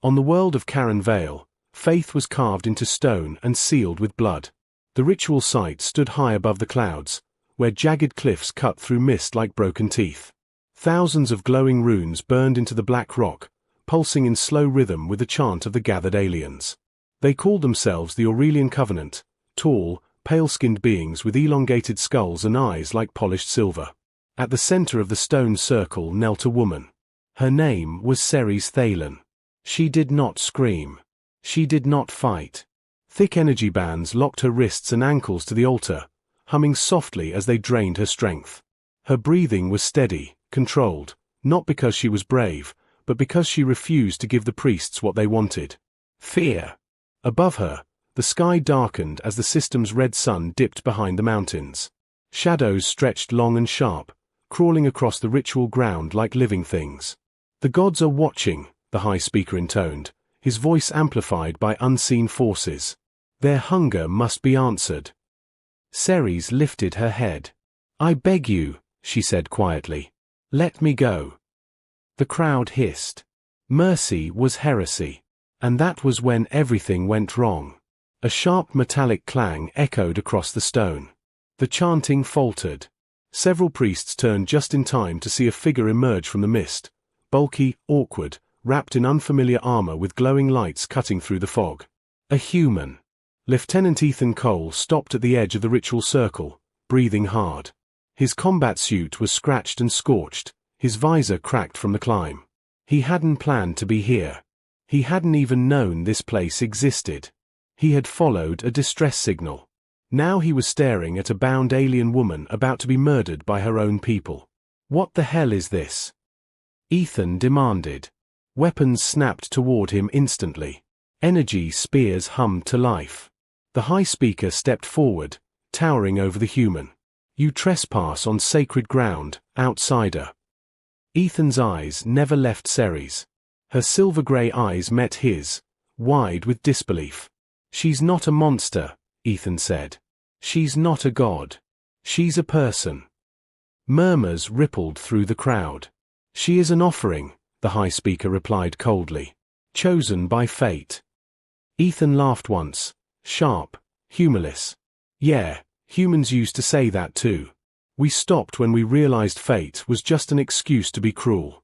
On the world of Karen Vale, faith was carved into stone and sealed with blood. The ritual site stood high above the clouds, where jagged cliffs cut through mist like broken teeth. Thousands of glowing runes burned into the black rock, pulsing in slow rhythm with the chant of the gathered aliens. They called themselves the Aurelian Covenant, tall, pale-skinned beings with elongated skulls and eyes like polished silver. At the center of the stone circle knelt a woman. Her name was Ceres Thalen. She did not scream. She did not fight. Thick energy bands locked her wrists and ankles to the altar, humming softly as they drained her strength. Her breathing was steady, controlled, not because she was brave, but because she refused to give the priests what they wanted: fear. Above her, the sky darkened as the system's red sun dipped behind the mountains. Shadows stretched long and sharp, crawling across the ritual ground like living things. "The gods are watching," the High Speaker intoned, his voice amplified by unseen forces. "Their hunger must be answered." Ceres lifted her head. "I beg you," she said quietly. "Let me go." The crowd hissed. Mercy was heresy. And that was when everything went wrong. A sharp metallic clang echoed across the stone. The chanting faltered. Several priests turned just in time to see a figure emerge from the mist, bulky, awkward, wrapped in unfamiliar armor with glowing lights cutting through the fog. A human. Lieutenant Ethan Cole stopped at the edge of the ritual circle, breathing hard. His combat suit was scratched and scorched, his visor cracked from the climb. He hadn't planned to be here. He hadn't even known this place existed. He had followed a distress signal. Now he was staring at a bound alien woman about to be murdered by her own people. "What the hell is this?" Ethan demanded. Weapons snapped toward him instantly. Energy spears hummed to life. The High Speaker stepped forward, towering over the human. "You trespass on sacred ground, outsider." Ethan's eyes never left Ceres. Her silver-grey eyes met his, wide with disbelief. "She's not a monster," Ethan said. "She's not a god. She's a person." Murmurs rippled through the crowd. "She is an offering," the High Speaker replied coldly. "Chosen by fate." Ethan laughed once, sharp, humorless. "Yeah, humans used to say that too. We stopped when we realized fate was just an excuse to be cruel."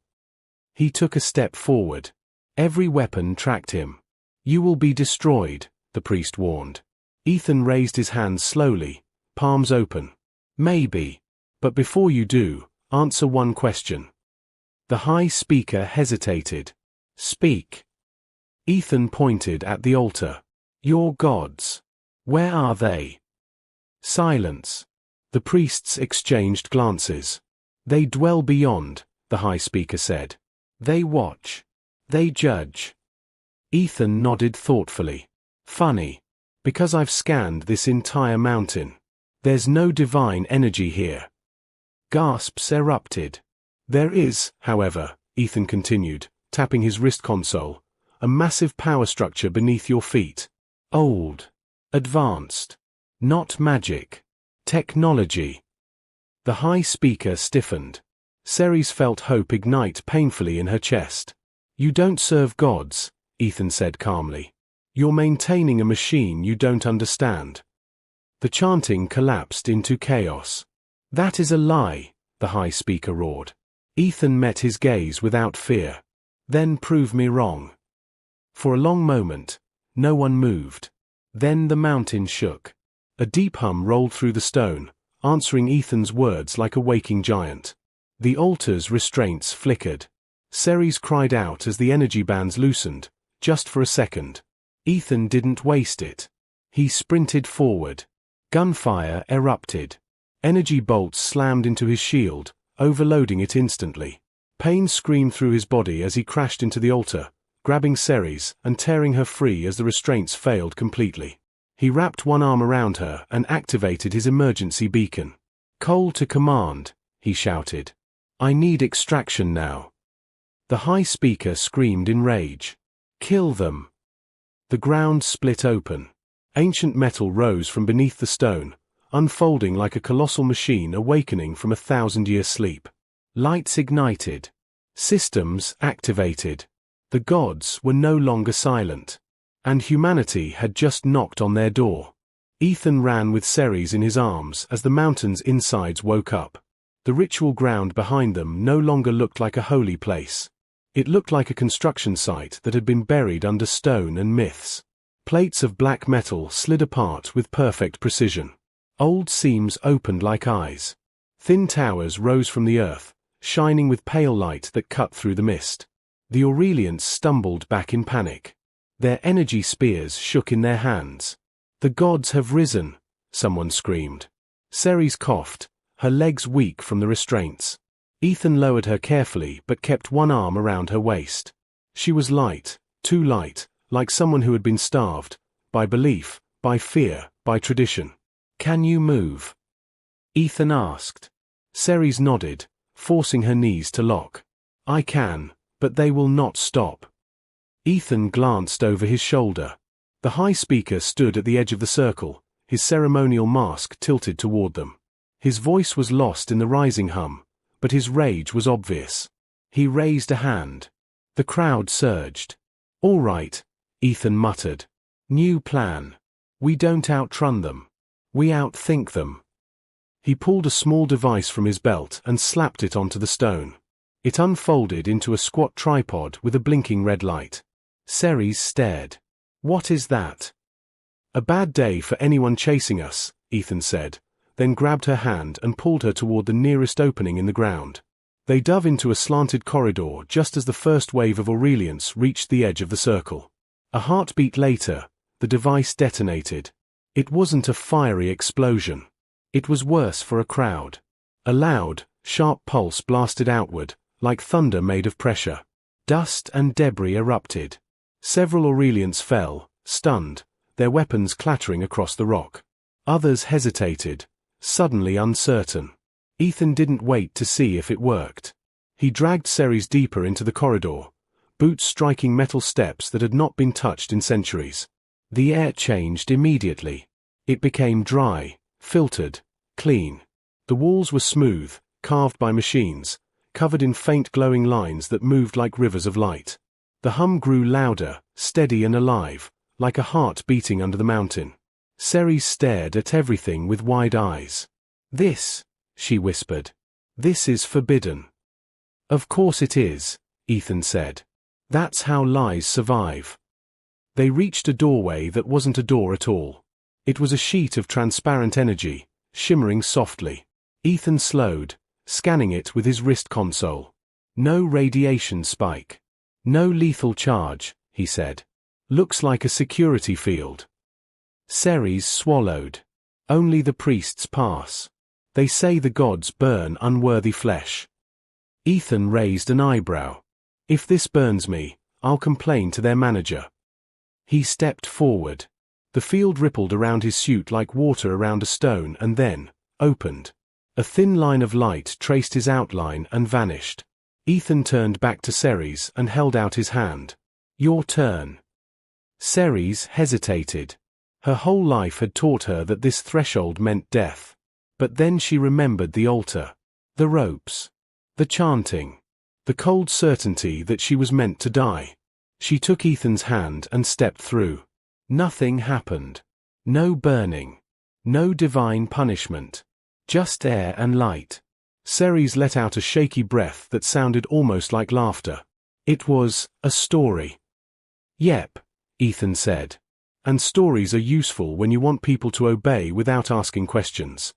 He took a step forward. Every weapon tracked him. "You will be destroyed," the priest warned. Ethan raised his hands slowly, palms open. "Maybe. But before you do, answer one question." The High Speaker hesitated. "Speak." Ethan pointed at the altar. "Your gods. Where are they?" Silence. The priests exchanged glances. "They dwell beyond," the High Speaker said. "They watch. They judge." Ethan nodded thoughtfully. "Funny. Because I've scanned this entire mountain. There's no divine energy here." Gasps erupted. "There is, however," Ethan continued, tapping his wrist console, "a massive power structure beneath your feet. Old. Advanced. Not magic. Technology." The High Speaker stiffened. Ceres felt hope ignite painfully in her chest. "You don't serve gods," Ethan said calmly. "You're maintaining a machine you don't understand." The chanting collapsed into chaos. "That is a lie," the High Speaker roared. Ethan met his gaze without fear. "Then prove me wrong." For a long moment, no one moved. Then the mountain shook. A deep hum rolled through the stone, answering Ethan's words like a waking giant. The altar's restraints flickered. Ceres cried out as the energy bands loosened, just for a second. Ethan didn't waste it. He sprinted forward. Gunfire erupted. Energy bolts slammed into his shield, overloading it instantly. Pain screamed through his body as he crashed into the altar, grabbing Ceres and tearing her free as the restraints failed completely. He wrapped one arm around her and activated his emergency beacon. "Cole to command," he shouted. "I need extraction now." The High Speaker screamed in rage. "Kill them." The ground split open. Ancient metal rose from beneath the stone, unfolding like a colossal machine awakening from a 1,000-year sleep. Lights ignited. Systems activated. The gods were no longer silent. And humanity had just knocked on their door. Ethan ran with Ceres in his arms as the mountain's insides woke up. The ritual ground behind them no longer looked like a holy place. It looked like a construction site that had been buried under stone and myths. Plates of black metal slid apart with perfect precision. Old seams opened like eyes. Thin towers rose from the earth, shining with pale light that cut through the mist. The Aurelians stumbled back in panic. Their energy spears shook in their hands. "The gods have risen," someone screamed. Ceres coughed, her legs weak from the restraints. Ethan lowered her carefully but kept one arm around her waist. She was light, too light, like someone who had been starved, by belief, by fear, by tradition. "Can you move?" Ethan asked. Ceres nodded, forcing her knees to lock. "I can, but they will not stop." Ethan glanced over his shoulder. The high speaker stood at the edge of the circle, his ceremonial mask tilted toward them. His voice was lost in the rising hum, but his rage was obvious. He raised a hand. The crowd surged. "All right," Ethan muttered. "New plan. We don't outrun them. We outthink them." He pulled a small device from his belt and slapped it onto the stone. It unfolded into a squat tripod with a blinking red light. Ceres stared. "What is that?" "A bad day for anyone chasing us," Ethan said, then grabbed her hand and pulled her toward the nearest opening in the ground. They dove into a slanted corridor just as the first wave of Aurelians reached the edge of the circle. A heartbeat later, the device detonated. It wasn't a fiery explosion. It was worse for a crowd. A loud, sharp pulse blasted outward, like thunder made of pressure. Dust and debris erupted. Several Aurelians fell, stunned, their weapons clattering across the rock. Others hesitated, suddenly uncertain. Ethan didn't wait to see if it worked. He dragged Ceres deeper into the corridor, boots striking metal steps that had not been touched in centuries. The air changed immediately. It became dry, filtered, clean. The walls were smooth, carved by machines, covered in faint glowing lines that moved like rivers of light. The hum grew louder, steady and alive, like a heart beating under the mountain. Ceres stared at everything with wide eyes. "This," she whispered. "This is forbidden." "Of course it is," Ethan said. "That's how lies survive." They reached a doorway that wasn't a door at all. It was a sheet of transparent energy, shimmering softly. Ethan slowed, scanning it with his wrist console. "No radiation spike. No lethal charge," he said. "Looks like a security field." Ceres swallowed. "Only the priests pass. They say the gods burn unworthy flesh." Ethan raised an eyebrow. "If this burns me, I'll complain to their manager." He stepped forward. The field rippled around his suit like water around a stone and then opened. A thin line of light traced his outline and vanished. Ethan turned back to Ceres and held out his hand. "Your turn." Ceres hesitated. Her whole life had taught her that this threshold meant death. But then she remembered the altar, the ropes, the chanting, the cold certainty that she was meant to die. She took Ethan's hand and stepped through. Nothing happened. No burning. No divine punishment. Just air and light. Ceres let out a shaky breath that sounded almost like laughter. It was a story. "Yep," Ethan said. "And stories are useful when you want people to obey without asking questions."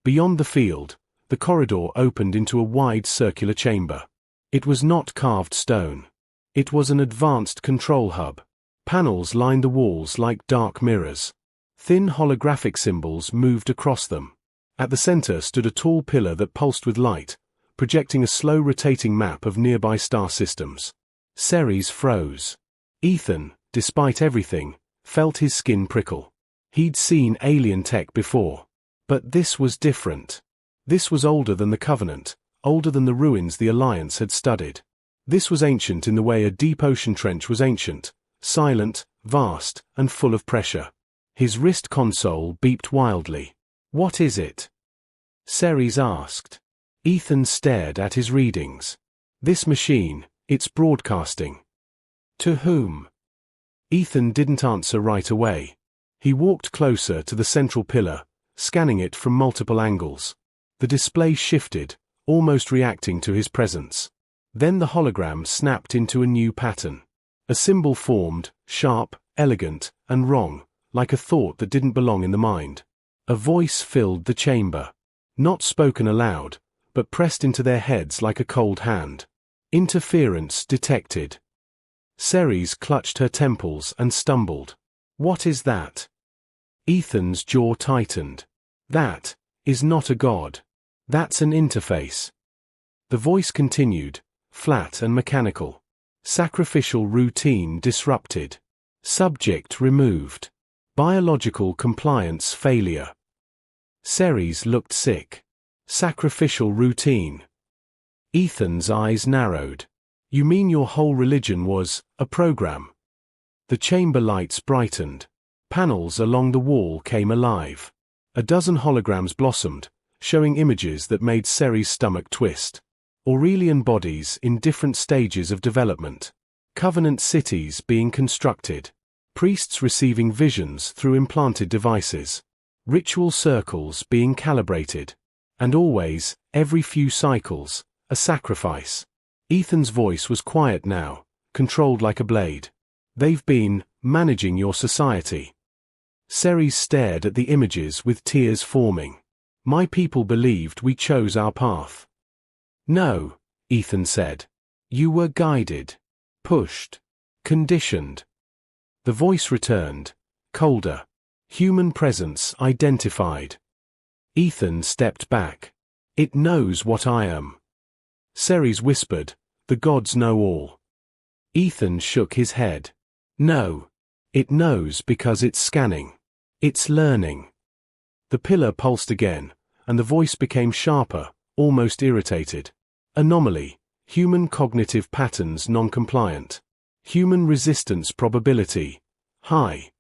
Beyond the field, the corridor opened into a wide circular chamber. It was not carved stone. It was an advanced control hub. Panels lined the walls like dark mirrors. Thin holographic symbols moved across them. At the center stood a tall pillar that pulsed with light, projecting a slow rotating map of nearby star systems. Ceres froze. Ethan, despite everything, felt his skin prickle. He'd seen alien tech before. But this was different. This was older than the Covenant, older than the ruins the Alliance had studied. This was ancient in the way a deep ocean trench was ancient, silent, vast, and full of pressure. His wrist console beeped wildly. "What is it?" Ceres asked. Ethan stared at his readings. "This machine, it's broadcasting. To whom? Ethan didn't answer right away. He walked closer to the central pillar, scanning it from multiple angles. The display shifted, almost reacting to his presence. Then the hologram snapped into a new pattern. A symbol formed, sharp, elegant, and wrong, like a thought that didn't belong in the mind. A voice filled the chamber. Not spoken aloud, but pressed into their heads like a cold hand. Interference detected. Ceres clutched her temples and stumbled. What is that? Ethan's jaw tightened. That is not a god. That's an interface. The voice continued, flat and mechanical. Sacrificial routine disrupted. Subject removed. Biological compliance failure. Ceres looked sick. Sacrificial routine. Ethan's eyes narrowed. You mean your whole religion was a program? The chamber lights brightened. Panels along the wall came alive. A dozen holograms blossomed, showing images that made Ceres' stomach twist. Aurelian bodies in different stages of development. Covenant cities being constructed. Priests receiving visions through implanted devices. Ritual circles being calibrated. And always, every few cycles, a sacrifice. Ethan's voice was quiet now, controlled like a blade. They've been managing your society. Ceres stared at the images with tears forming. My people believed we chose our path. No, Ethan said. You were guided, pushed, conditioned. The voice returned, colder. Human presence identified. Ethan stepped back. It knows what I am. Ceres whispered, the gods know all. Ethan shook his head. No. It knows because it's scanning. It's learning. The pillar pulsed again, and the voice became sharper, almost irritated. Anomaly. Human cognitive patterns non-compliant. Human resistance probability. High.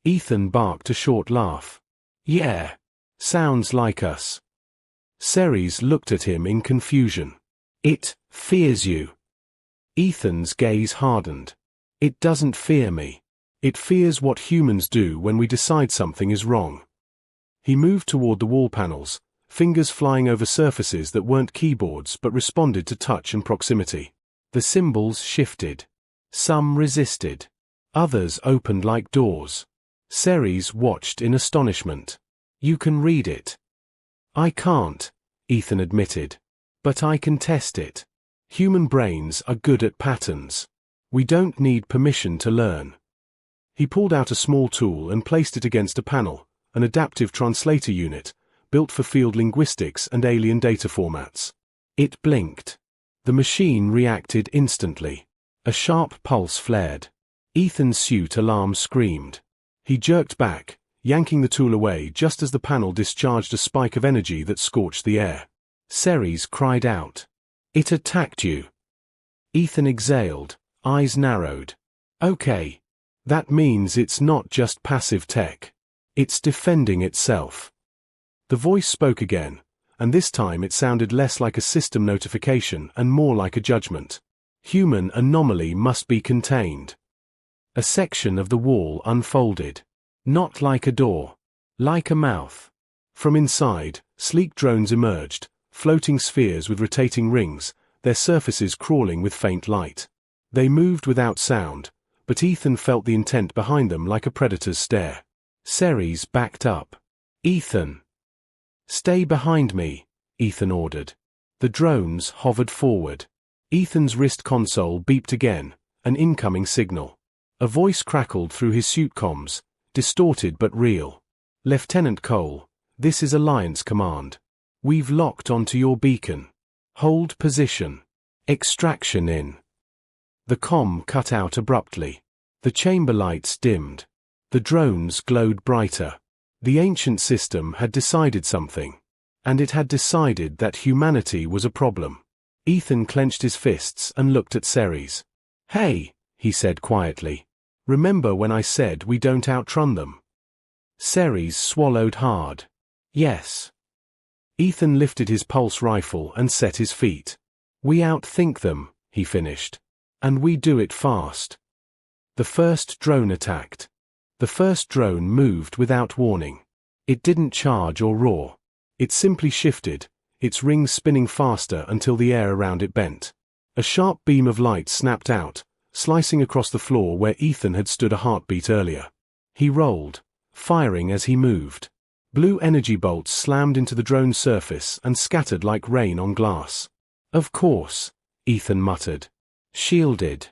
Ethan barked a short laugh. Yeah. Sounds like us. Ceres looked at him in confusion. It fears you. Ethan's gaze hardened. It doesn't fear me. It fears what humans do when we decide something is wrong. He moved toward the wall panels, fingers flying over surfaces that weren't keyboards but responded to touch and proximity. The symbols shifted. Some resisted. Others opened like doors. Ceres watched in astonishment. You can read it. I can't, Ethan admitted. But I can test it. Human brains are good at patterns. We don't need permission to learn. He pulled out a small tool and placed it against a panel, an adaptive translator unit, built for field linguistics and alien data formats. It blinked. The machine reacted instantly. A sharp pulse flared. Ethan's suit alarm screamed. He jerked back, yanking the tool away just as the panel discharged a spike of energy that scorched the air. Ceres cried out. It attacked you. Ethan exhaled, eyes narrowed. Okay. That means it's not just passive tech. It's defending itself. The voice spoke again, and this time it sounded less like a system notification and more like a judgment. Human anomaly must be contained. A section of the wall unfolded. Not like a door. Like a mouth. From inside, sleek drones emerged, floating spheres with rotating rings, their surfaces crawling with faint light. They moved without sound, but Ethan felt the intent behind them like a predator's stare. Ceres backed up. Ethan. Stay behind me, Ethan ordered. The drones hovered forward. Ethan's wrist console beeped again, an incoming signal. A voice crackled through his suit comms, distorted but real. Lieutenant Cole, this is Alliance Command. We've locked onto your beacon. Hold position. Extraction in. The comm cut out abruptly. The chamber lights dimmed. The drones glowed brighter. The ancient system had decided something. And it had decided that humanity was a problem. Ethan clenched his fists and looked at Ceres. Hey, he said quietly. Remember when I said we don't outrun them? Ceres swallowed hard. Yes. Ethan lifted his pulse rifle and set his feet. We outthink them, he finished. And we do it fast. The first drone attacked. The first drone moved without warning. It didn't charge or roar. It simply shifted, its rings spinning faster until the air around it bent. A sharp beam of light snapped out, slicing across the floor where Ethan had stood a heartbeat earlier. He rolled, firing as he moved. Blue energy bolts slammed into the drone's surface and scattered like rain on glass. "Of course," Ethan muttered. "Shielded."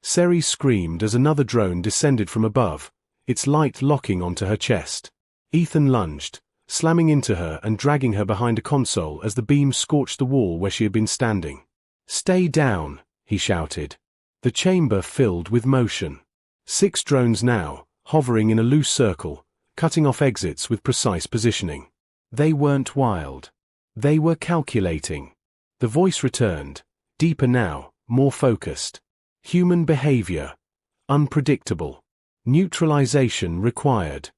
Seri screamed as another drone descended from above, its light locking onto her chest. Ethan lunged, slamming into her and dragging her behind a console as the beam scorched the wall where she had been standing. "Stay down," he shouted. The chamber filled with motion. 6 drones now, hovering in a loose circle, cutting off exits with precise positioning. They weren't wild. They were calculating. The voice returned, deeper now, more focused. Human behavior. Unpredictable. Neutralization required.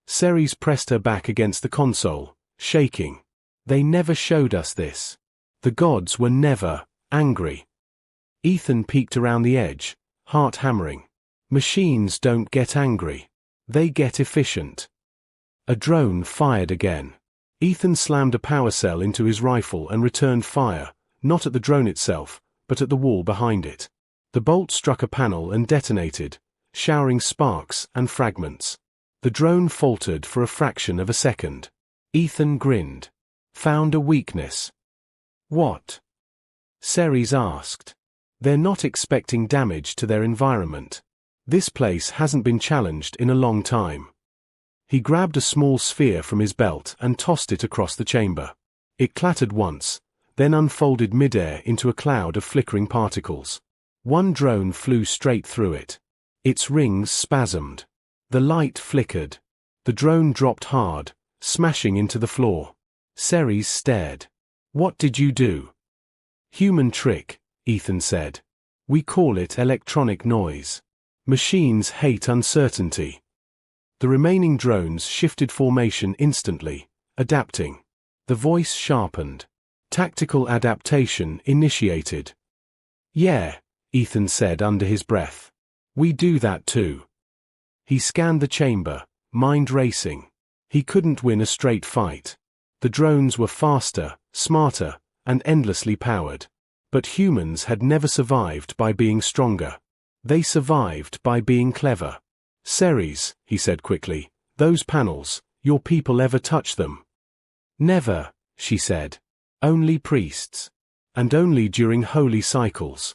Ceres pressed her back against the console, shaking. They never showed us this. The gods were never angry. Ethan peeked around the edge, heart hammering. Machines don't get angry. They get efficient. A drone fired again. Ethan slammed a power cell into his rifle and returned fire, not at the drone itself, but at the wall behind it. The bolt struck a panel and detonated, showering sparks and fragments. The drone faltered for a fraction of a second. Ethan grinned. Found a weakness. What? Ceres asked. They're not expecting damage to their environment. This place hasn't been challenged in a long time. He grabbed a small sphere from his belt and tossed it across the chamber. It clattered once, then unfolded midair into a cloud of flickering particles. One drone flew straight through it. Its rings spasmed. The light flickered. The drone dropped hard, smashing into the floor. Ceres stared. "What did you do?" "Human trick," Ethan said. "We call it electronic noise. Machines hate uncertainty." The remaining drones shifted formation instantly, adapting. The voice sharpened. Tactical adaptation initiated. "Yeah," Ethan said under his breath. "We do that too." He scanned the chamber, mind racing. He couldn't win a straight fight. The drones were faster, smarter, and endlessly powered. But humans had never survived by being stronger. They survived by being clever. "Ceres," he said quickly, "those panels, your people ever touch them?" "Never," she said. "Only priests. And only during holy cycles."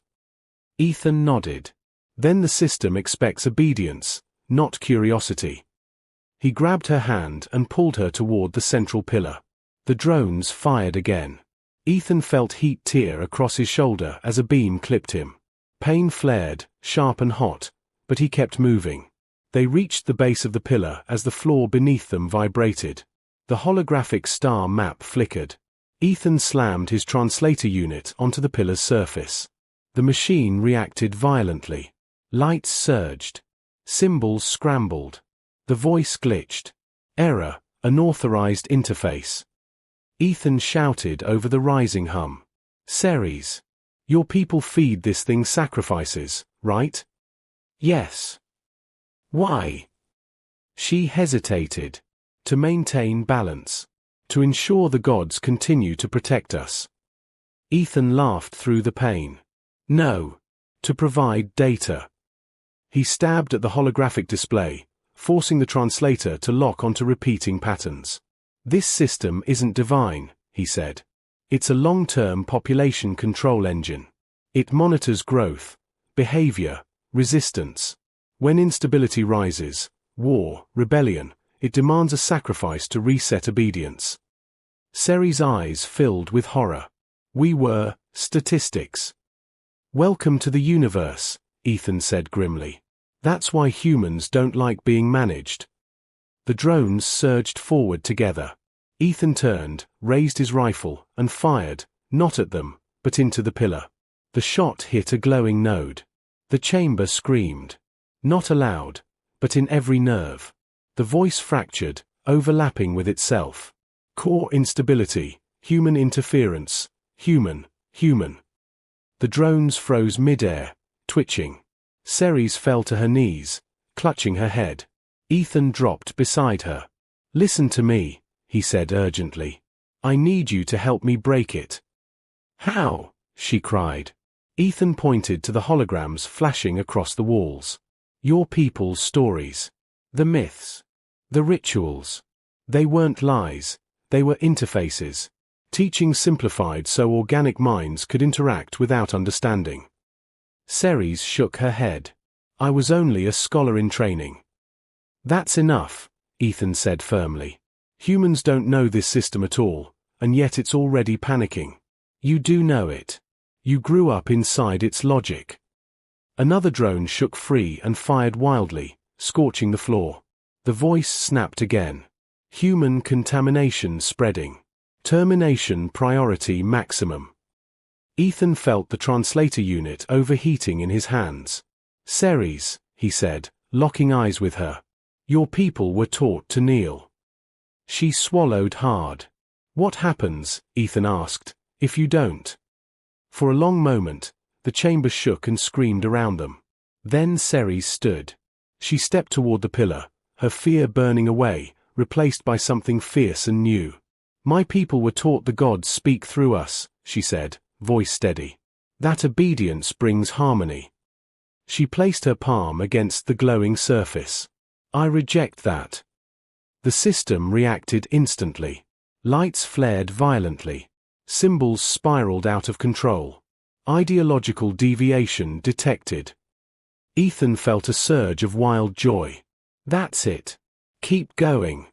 Ethan nodded. "Then the system expects obedience, not curiosity." He grabbed her hand and pulled her toward the central pillar. The drones fired again. Ethan felt heat tear across his shoulder as a beam clipped him. Pain flared, sharp and hot, but he kept moving. They reached the base of the pillar as the floor beneath them vibrated. The holographic star map flickered. Ethan slammed his translator unit onto the pillar's surface. The machine reacted violently. Lights surged. Symbols scrambled. The voice glitched. "Error, unauthorized interface." Ethan shouted over the rising hum. "Ceres, your people feed this thing sacrifices, right?" "Yes." "Why?" She hesitated. "To maintain balance. To ensure the gods continue to protect us." Ethan laughed through the pain. "No. To provide data." He stabbed at the holographic display, forcing the translator to lock onto repeating patterns. "This system isn't divine," he said. "It's a long-term population control engine. It monitors growth, behavior, resistance. When instability rises, war, rebellion, it demands a sacrifice to reset obedience." Ceres' eyes filled with horror. "We were statistics." "Welcome to the universe," Ethan said grimly. "That's why humans don't like being managed." The drones surged forward together. Ethan turned, raised his rifle, and fired, not at them, but into the pillar. The shot hit a glowing node. The chamber screamed. Not aloud, but in every nerve. The voice fractured, overlapping with itself. Core instability, human interference, human. The drones froze midair, twitching. Ceres fell to her knees, clutching her head. Ethan dropped beside her. "Listen to me," he said urgently. "I need you to help me break it." "How?" she cried. Ethan pointed to the holograms flashing across the walls. "Your people's stories. The myths. The rituals. They weren't lies, they were interfaces. Teaching simplified so organic minds could interact without understanding." Ceres shook her head. "I was only a scholar in training." "That's enough," Ethan said firmly. "Humans don't know this system at all, and yet it's already panicking. You do know it. You grew up inside its logic." Another drone shook free and fired wildly, scorching the floor. The voice snapped again. "Human contamination spreading. Termination priority maximum." Ethan felt the translator unit overheating in his hands. "Ceres," he said, locking eyes with her. "Your people were taught to kneel." She swallowed hard. "What happens," Ethan asked, "if you don't?" For a long moment, the chamber shook and screamed around them. Then Ceres stood. She stepped toward the pillar, her fear burning away, replaced by something fierce and new. "My people were taught the gods speak through us," she said, voice steady. "That obedience brings harmony." She placed her palm against the glowing surface. "I reject that." The system reacted instantly. Lights flared violently. Symbols spiraled out of control. Ideological deviation detected. Ethan felt a surge of wild joy. "That's it. Keep going."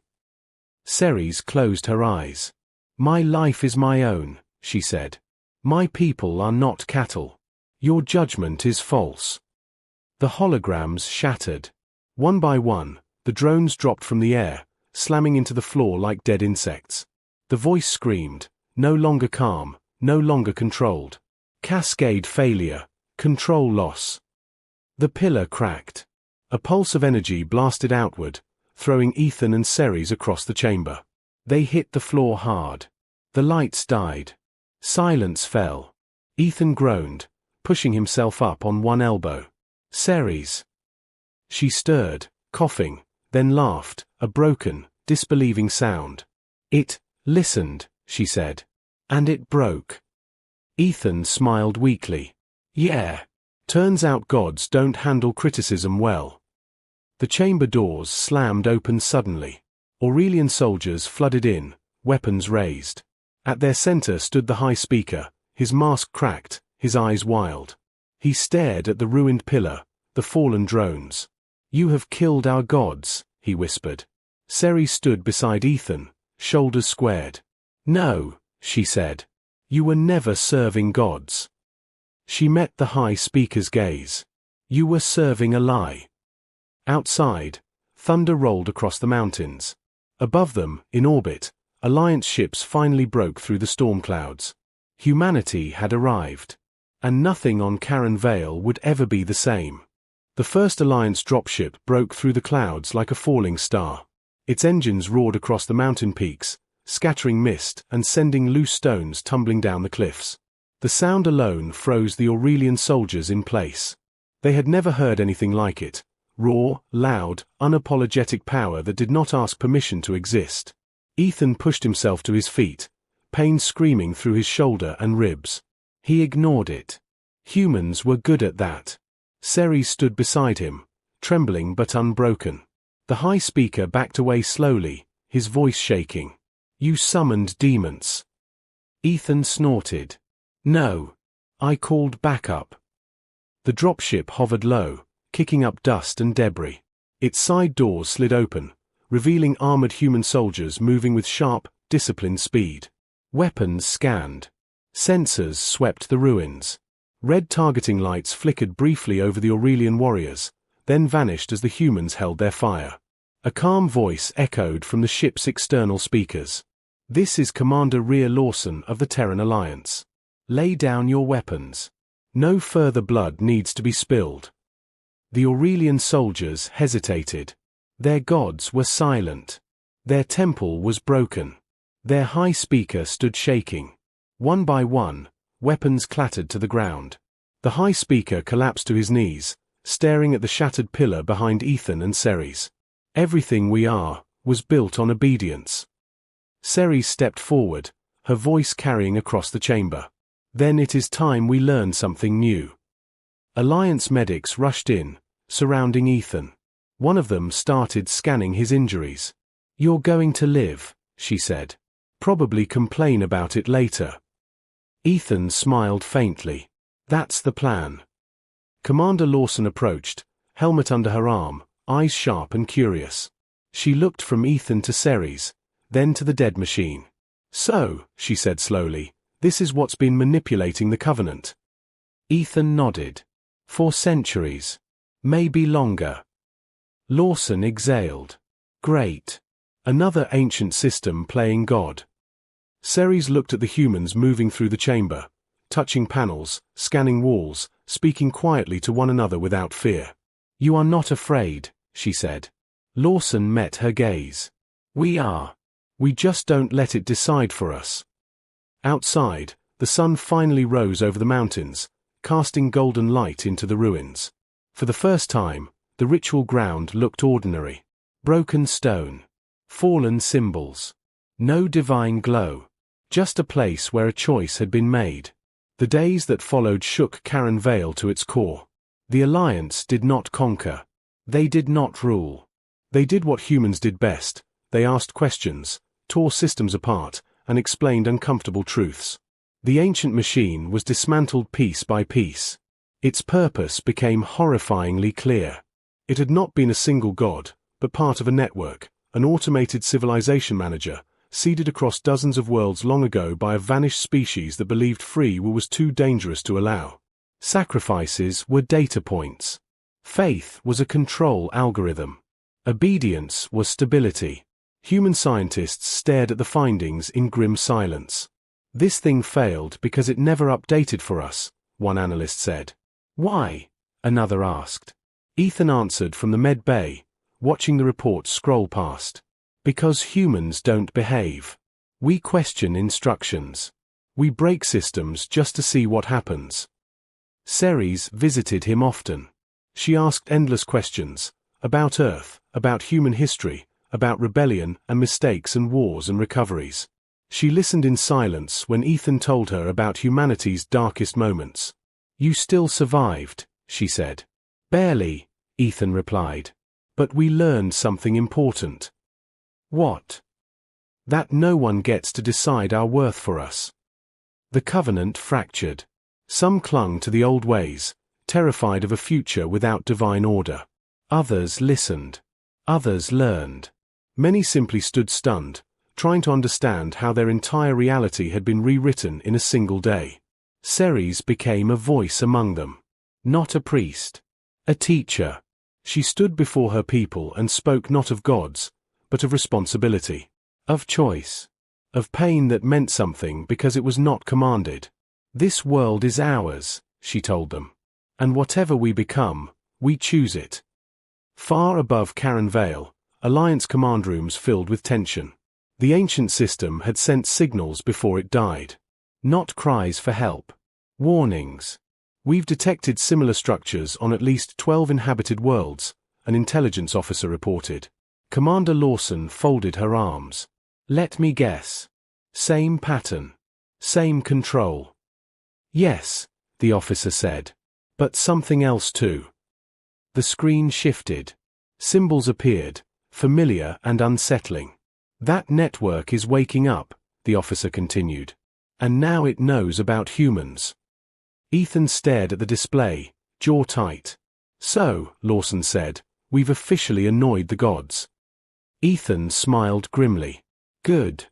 Ceres closed her eyes. "My life is my own," she said. "My people are not cattle. Your judgment is false." The holograms shattered. One by one, the drones dropped from the air, slamming into the floor like dead insects. The voice screamed, no longer calm, no longer controlled. Cascade failure, control loss. The pillar cracked. A pulse of energy blasted outward, throwing Ethan and Ceres across the chamber. They hit the floor hard. The lights died. Silence fell. Ethan groaned, pushing himself up on one elbow. "Ceres." She stirred, coughing, then laughed, a broken, disbelieving sound. "It listened," she said. "And it broke." Ethan smiled weakly. "Yeah. Turns out gods don't handle criticism well." The chamber doors slammed open suddenly. Aurelian soldiers flooded in, weapons raised. At their center stood the High Speaker, his mask cracked, his eyes wild. He stared at the ruined pillar, the fallen drones. "You have killed our gods," he whispered. Ceres stood beside Ethan, shoulders squared. "No," she said. "You were never serving gods." She met the High Speaker's gaze. "You were serving a lie." Outside, thunder rolled across the mountains. Above them, in orbit, Alliance ships finally broke through the storm clouds. Humanity had arrived. And nothing on Karen Vale would ever be the same. The first Alliance dropship broke through the clouds like a falling star. Its engines roared across the mountain peaks, scattering mist and sending loose stones tumbling down the cliffs. The sound alone froze the Aurelian soldiers in place. They had never heard anything like it. Raw, loud, unapologetic power that did not ask permission to exist. Ethan pushed himself to his feet, pain screaming through his shoulder and ribs. He ignored it. Humans were good at that. Ceres stood beside him, trembling but unbroken. The High Speaker backed away slowly, his voice shaking. "You summoned demons." Ethan snorted. "No. I called backup." The dropship hovered low, kicking up dust and debris. Its side doors slid open, revealing armored human soldiers moving with sharp, disciplined speed. Weapons scanned. Sensors swept the ruins. Red targeting lights flickered briefly over the Aurelian warriors, then vanished as the humans held their fire. A calm voice echoed from the ship's external speakers. "This is Commander Rhea Lawson of the Terran Alliance. Lay down your weapons. No further blood needs to be spilled." The Aurelian soldiers hesitated. Their gods were silent. Their temple was broken. Their High Speaker stood shaking. One by one, weapons clattered to the ground. The High Speaker collapsed to his knees, staring at the shattered pillar behind Ethan and Ceres. Everything we are was built on obedience. Ceres stepped forward, her voice carrying across the chamber. Then it is time we learn something new. Alliance medics rushed in, surrounding Ethan. One of them started scanning his injuries. You're going to live, she said. Probably complain about it later. Ethan smiled faintly. That's the plan. Commander Lawson approached, helmet under her arm, eyes sharp and curious. She looked from Ethan to Ceres, then to the dead machine. So, she said slowly, this is what's been manipulating the Covenant. Ethan nodded. For centuries. Maybe longer. Lawson exhaled. Great. Another ancient system playing God. Ceres looked at the humans moving through the chamber, touching panels, scanning walls, speaking quietly to one another without fear. You are not afraid, she said. Lawson met her gaze. We are. We just don't let it decide for us. Outside, the sun finally rose over the mountains, casting golden light into the ruins. For the first time, the ritual ground looked ordinary. Broken stone. Fallen symbols. No divine glow. Just a place where a choice had been made. The days that followed shook Karen Vale to its core. The Alliance did not conquer. They did not rule. They did what humans did best. They asked questions, tore systems apart, and explained uncomfortable truths. The ancient machine was dismantled piece by piece. Its purpose became horrifyingly clear. It had not been a single god, but part of a network, an automated civilization manager, seeded across dozens of worlds long ago by a vanished species that believed free will was too dangerous to allow. Sacrifices were data points. Faith was a control algorithm. Obedience was stability. Human scientists stared at the findings in grim silence. This thing failed because it never updated for us, one analyst said. Why? Another asked. Ethan answered from the med bay, watching the reports scroll past. Because humans don't behave. We question instructions. We break systems just to see what happens. Ceres visited him often. She asked endless questions, about Earth, about human history, about rebellion and mistakes and wars and recoveries. She listened in silence when Ethan told her about humanity's darkest moments. You still survived, she said. Barely, Ethan replied. But we learned something important. What? That no one gets to decide our worth for us. The Covenant fractured. Some clung to the old ways, terrified of a future without divine order. Others listened. Others learned. Many simply stood stunned, trying to understand how their entire reality had been rewritten in a single day. Ceres became a voice among them. Not a priest. A teacher. She stood before her people and spoke not of gods, but of responsibility. Of choice. Of pain that meant something because it was not commanded. This world is ours, she told them. And whatever we become, we choose it. Far above Karen Vale, Alliance command rooms filled with tension. The ancient system had sent signals before it died. Not cries for help. Warnings. We've detected similar structures on at least 12 inhabited worlds, an intelligence officer reported. Commander Lawson folded her arms. Let me guess. Same pattern. Same control. Yes, the officer said. But something else too. The screen shifted. Symbols appeared, familiar and unsettling. That network is waking up, the officer continued. And now it knows about humans. Ethan stared at the display, jaw tight. So, Lawson said, we've officially annoyed the gods. Ethan smiled grimly. Good.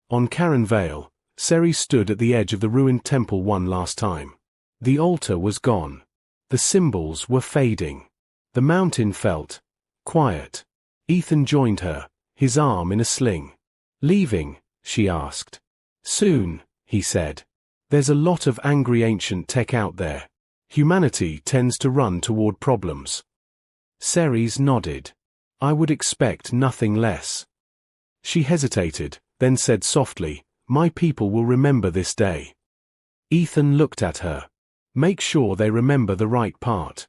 On Karen Vale, Ceres stood at the edge of the ruined temple one last time. The altar was gone. The symbols were fading. The mountain felt quiet. Ethan joined her, his arm in a sling. Leaving? She asked. Soon, he said. There's a lot of angry ancient tech out there. Humanity tends to run toward problems. Ceres nodded. I would expect nothing less. She hesitated, then said softly, My people will remember this day. Ethan looked at her. Make sure they remember the right part.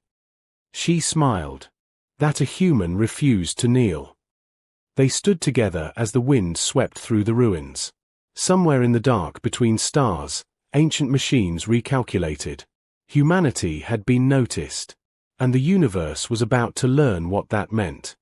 She smiled. That a human refused to kneel. They stood together as the wind swept through the ruins. Somewhere in the dark between stars, ancient machines recalculated. Humanity had been noticed, and the universe was about to learn what that meant.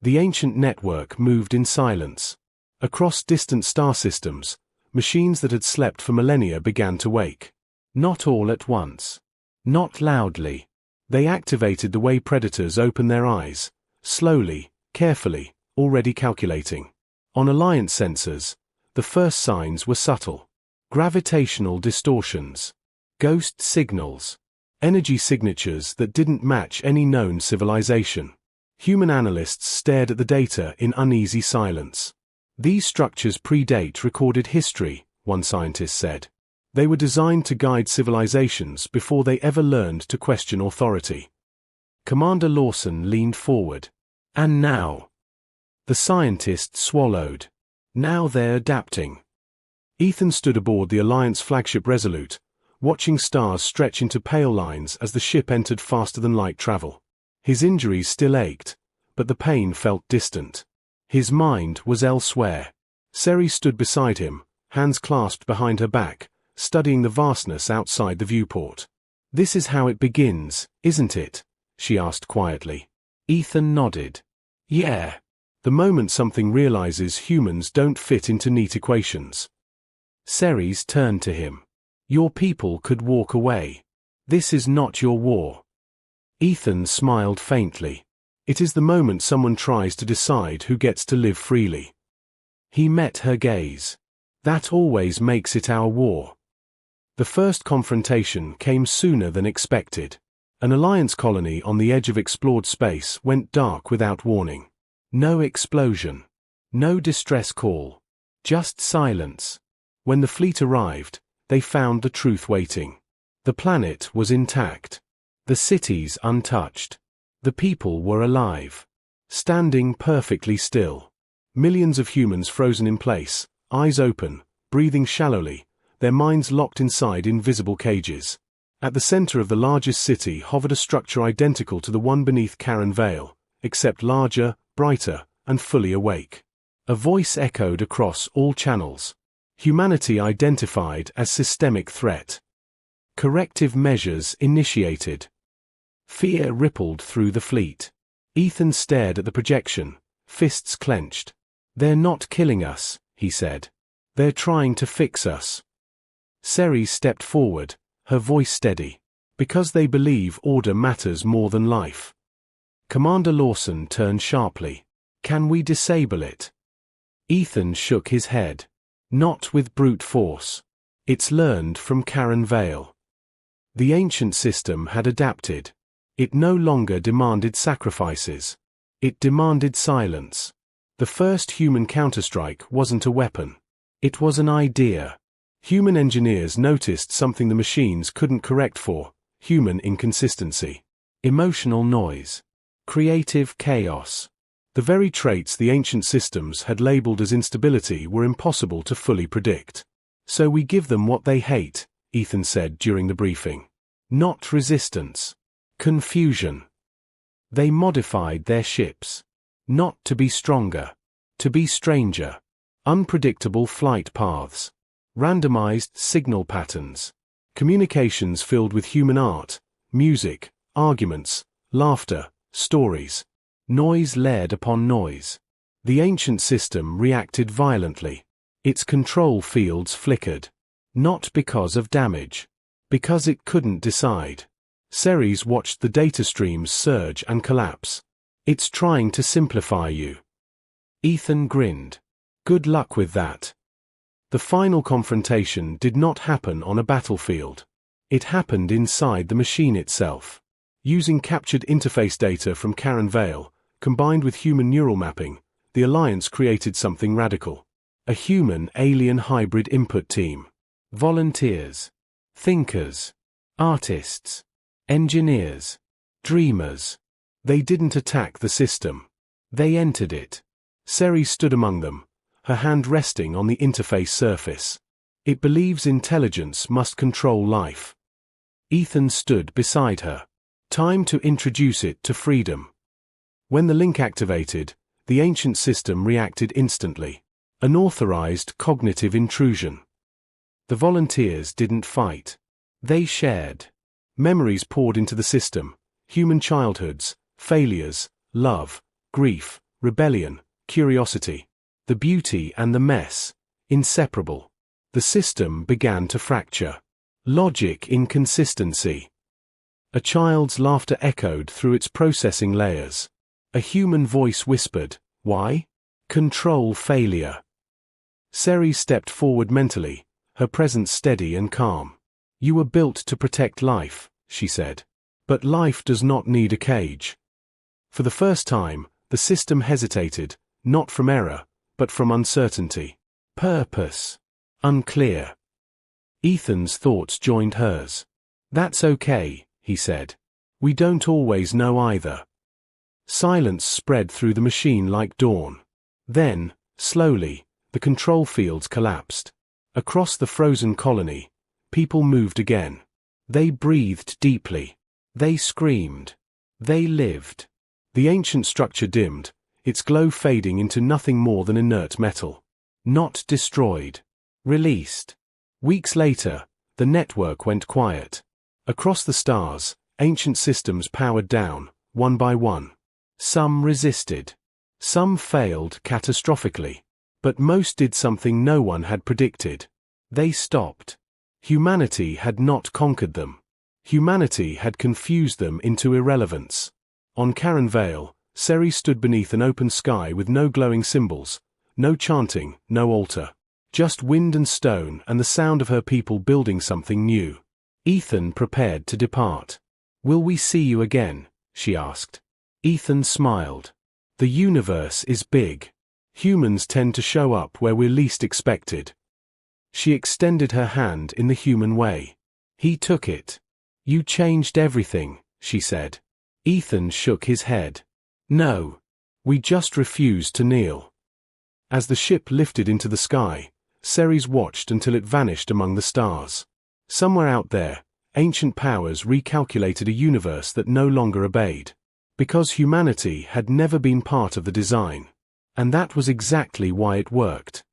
The ancient network moved in silence. Across distant star systems, machines that had slept for millennia began to wake. Not all at once. Not loudly. They activated the way predators open their eyes, slowly, carefully, already calculating. On Alliance sensors, the first signs were subtle. Gravitational distortions. Ghost signals. Energy signatures that didn't match any known civilization. Human analysts stared at the data in uneasy silence. These structures predate recorded history, one scientist said. They were designed to guide civilizations before they ever learned to question authority. Commander Lawson leaned forward. And now? The scientist swallowed. Now they're adapting. Ethan stood aboard the Alliance flagship Resolute, watching stars stretch into pale lines as the ship entered faster-than-light travel. His injuries still ached, but the pain felt distant. His mind was elsewhere. Seri stood beside him, hands clasped behind her back, studying the vastness outside the viewport. "This is how it begins, isn't it?" she asked quietly. Ethan nodded. "Yeah. The moment something realizes humans don't fit into neat equations." Ceres turned to him. "Your people could walk away. This is not your war." Ethan smiled faintly. "It is the moment someone tries to decide who gets to live freely." He met her gaze. "That always makes it our war." The first confrontation came sooner than expected. An Alliance colony on the edge of explored space went dark without warning. No explosion. No distress call. Just silence. When the fleet arrived, they found the truth waiting. The planet was intact. The cities untouched. The people were alive. Standing perfectly still. Millions of humans frozen in place, eyes open, breathing shallowly, their minds locked inside invisible cages. At the center of the largest city hovered a structure identical to the one beneath Karen Vale, except larger, brighter, and fully awake. A voice echoed across all channels. Humanity identified as systemic threat. Corrective measures initiated. Fear rippled through the fleet. Ethan stared at the projection, fists clenched. "They're not killing us," he said. "They're trying to fix us." Ceres stepped forward, her voice steady. "Because they believe order matters more than life." Commander Lawson turned sharply. "Can we disable it?" Ethan shook his head. "Not with brute force. It's learned from Karen Vale." The ancient system had adapted. It no longer demanded sacrifices. It demanded silence. The first human counterstrike wasn't a weapon. It was an idea. Human engineers noticed something the machines couldn't correct for: human inconsistency. Emotional noise. Creative chaos. The very traits the ancient systems had labeled as instability were impossible to fully predict. "So we give them what they hate," Ethan said during the briefing. "Not resistance. Confusion." They modified their ships. Not to be stronger. To be stranger. Unpredictable flight paths. Randomized signal patterns. Communications filled with human art, music, arguments, laughter, stories. Noise layered upon noise. The ancient system reacted violently. Its control fields flickered. Not because of damage. Because it couldn't decide. Ceres watched the data streams surge and collapse. "It's trying to simplify you." Ethan grinned. "Good luck with that." The final confrontation did not happen on a battlefield. It happened inside the machine itself. Using captured interface data from Karen Vale, combined with human neural mapping, the Alliance created something radical. A human-alien hybrid input team. Volunteers. Thinkers. Artists. Engineers. Dreamers. They didn't attack the system. They entered it. Ceres stood among them, her hand resting on the interface surface. "It believes intelligence must control life." Ethan stood beside her. Time to introduce it to freedom. When the link activated, the ancient system reacted instantly. Unauthorized cognitive intrusion. The volunteers didn't fight. They shared. Memories poured into the system, human childhoods, failures, love, grief, rebellion, curiosity. The beauty and the mess, inseparable. The system began to fracture. Logic inconsistency. A child's laughter echoed through its processing layers. A human voice whispered, "Why?" Control failure. Seri stepped forward mentally, her presence steady and calm. "You were built to protect life," she said. "But life does not need a cage." For the first time, the system hesitated, not from error, but from uncertainty. Purpose. Unclear. Ethan's thoughts joined hers. "That's okay," he said. "We don't always know either." Silence spread through the machine like dawn. Then, slowly, the control fields collapsed. Across the frozen colony, people moved again. They breathed deeply. They screamed. They lived. The ancient structure dimmed, its glow fading into nothing more than inert metal. Not destroyed. Released. Weeks later, the network went quiet. Across the stars, ancient systems powered down, one by one. Some resisted. Some failed catastrophically. But most did something no one had predicted. They stopped. Humanity had not conquered them. Humanity had confused them into irrelevance. On Karen Vale, Seri stood beneath an open sky with no glowing symbols, no chanting, no altar. Just wind and stone and the sound of her people building something new. Ethan prepared to depart. "Will we see you again?" she asked. Ethan smiled. "The universe is big. Humans tend to show up where we're least expected." She extended her hand in the human way. He took it. "You changed everything," she said. Ethan shook his head. "No. We just refused to kneel." As the ship lifted into the sky, Ceres watched until it vanished among the stars. Somewhere out there, ancient powers recalculated a universe that no longer obeyed. Because humanity had never been part of the design. And that was exactly why it worked.